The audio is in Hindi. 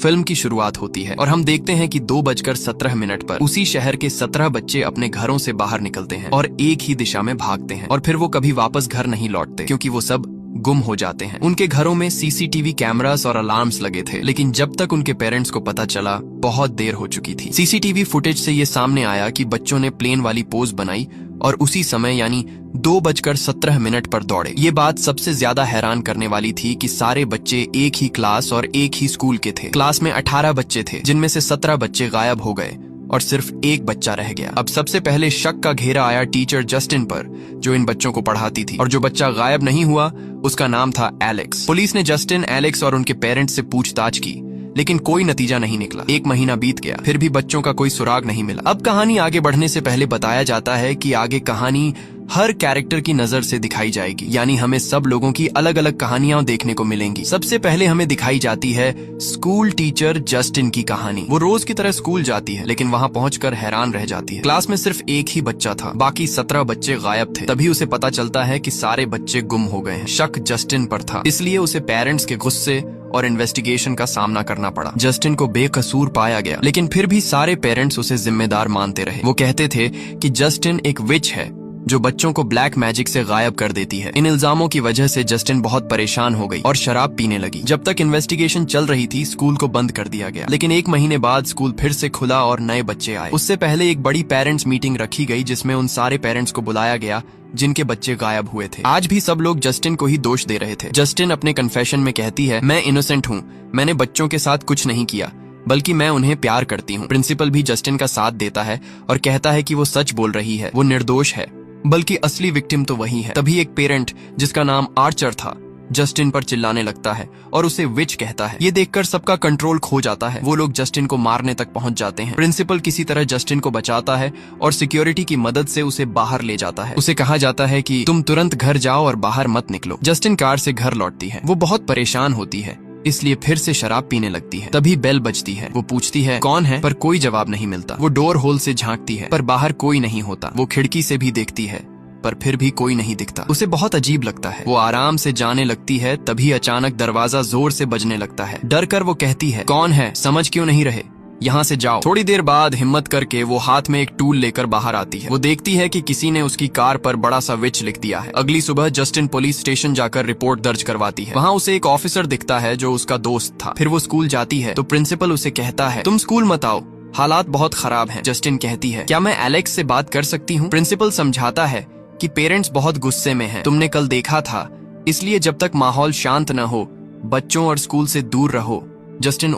फिल्म की शुरुआत होती है और हम देखते हैं कि 2:17 पर उसी शहर के 17 बच्चे अपने घरों से बाहर निकलते हैं और एक ही दिशा में भागते हैं और फिर वो कभी वापस घर नहीं लौटते क्योंकि वो सब गुम हो जाते हैं। उनके घरों में सीसीटीवी कैमरास और अलार्म्स लगे थे, लेकिन जब तक उनके पेरेंट्स को पता चला बहुत देर हो चुकी थी। सीसीटीवी फुटेज से ये सामने आया कि बच्चों ने प्लेन वाली पोज बनाई और उसी समय यानी 2:17 पर दौड़े। ये बात सबसे ज्यादा हैरान करने वाली थी कि सारे बच्चे एक ही क्लास और एक ही स्कूल के थे। क्लास में 18 बच्चे थे, जिनमें से 17 बच्चे गायब हो गए और सिर्फ एक बच्चा रह गया। अब सबसे पहले शक का घेरा आया टीचर जस्टिन पर, जो इन बच्चों को पढ़ाती थी, और जो बच्चा गायब नहीं हुआ उसका नाम था एलेक्स। पुलिस ने जस्टिन, एलेक्स और उनके पेरेंट्स से पूछताछ की, लेकिन कोई नतीजा नहीं निकला। 1 महीना बीत गया, फिर भी बच्चों का कोई सुराग नहीं मिला। अब कहानी आगे बढ़ने से पहले बताया जाता है कि आगे कहानी हर कैरेक्टर की नजर से दिखाई जाएगी, यानी हमें सब लोगों की अलग अलग कहानियां देखने को मिलेंगी। सबसे पहले हमें दिखाई जाती है स्कूल टीचर जस्टिन की कहानी। वो रोज की तरह स्कूल जाती है, लेकिन वहां पहुंचकर हैरान रह जाती है। क्लास में सिर्फ एक ही बच्चा था, बाकी 17 बच्चे गायब थे। तभी उसे पता चलता है कि सारे बच्चे गुम हो गए हैं। शक जस्टिन पर था, इसलिए उसे पेरेंट्स के गुस्से और इन्वेस्टिगेशन का सामना करना पड़ा। जस्टिन को बेकसूर पाया गया, लेकिन फिर भी सारे पेरेंट्स उसे जिम्मेदार मानते रहे। वो कहते थे कि जस्टिन एक विच है जो बच्चों को ब्लैक मैजिक से गायब कर देती है। इन इल्जामों की वजह से जस्टिन बहुत परेशान हो गई और शराब पीने लगी। जब तक इन्वेस्टिगेशन चल रही थी, स्कूल को बंद कर दिया गया, लेकिन 1 महीने बाद स्कूल फिर से खुला और नए बच्चे आए। उससे पहले एक बड़ी पेरेंट्स मीटिंग रखी गई, जिसमें उन सारे पेरेंट्स को बुलाया गया जिनके बच्चे गायब हुए थे। आज भी सब लोग जस्टिन को ही दोष दे रहे थे। जस्टिन अपने कन्फेशन में कहती है, मैं इनोसेंट हूँ, मैंने बच्चों के साथ कुछ नहीं किया, बल्कि मैं उन्हें प्यार करती हूँ। प्रिंसिपल भी जस्टिन का साथ देता है और कहता है कि वो सच बोल रही है, वो निर्दोष है, बल्कि असली विक्टिम तो वही है। तभी एक पेरेंट जिसका नाम आर्चर था जस्टिन पर चिल्लाने लगता है और उसे विच कहता है। ये देखकर सबका कंट्रोल खो जाता है। वो लोग जस्टिन को मारने तक पहुंच जाते हैं। प्रिंसिपल किसी तरह जस्टिन को बचाता है और सिक्योरिटी की मदद से उसे बाहर ले जाता है। उसे कहा जाता है कि तुम तुरंत घर जाओ और बाहर मत निकलो। जस्टिन कार से घर लौटती है। वो बहुत परेशान होती है, इसलिए फिर से शराब पीने लगती है। तभी बेल बजती है। वो पूछती है कौन है, पर कोई जवाब नहीं मिलता। वो डोर होल से झांकती है, पर बाहर कोई नहीं होता। वो खिड़की से भी देखती है, पर फिर भी कोई नहीं दिखता। उसे बहुत अजीब लगता है। वो आराम से जाने लगती है, तभी अचानक दरवाजा जोर से बजने लगता है। डर कर वो कहती है, कौन है, समझ क्यों नहीं रहे, यहाँ से जाओ। थोड़ी देर बाद हिम्मत करके वो हाथ में एक टूल लेकर बाहर आती है। वो देखती है कि किसी ने उसकी कार पर बड़ा सा विच लिख दिया है। अगली सुबह जस्टिन पुलिस स्टेशन जाकर रिपोर्ट दर्ज करवाती है। वहाँ उसे एक ऑफिसर दिखता है जो उसका दोस्त था। फिर वो स्कूल जाती है तो प्रिंसिपल उसे कहता है, तुम स्कूल मत आओ, हालात बहुत खराब हैं। जस्टिन कहती है, क्या मैं एलेक्स से बात कर सकती हूँ? प्रिंसिपल समझाता है कि पेरेंट्स बहुत गुस्से में हैं। तुमने कल देखा था, इसलिए जब तक माहौल शांत न हो, बच्चों और स्कूल से दूर रहो। जस्टिन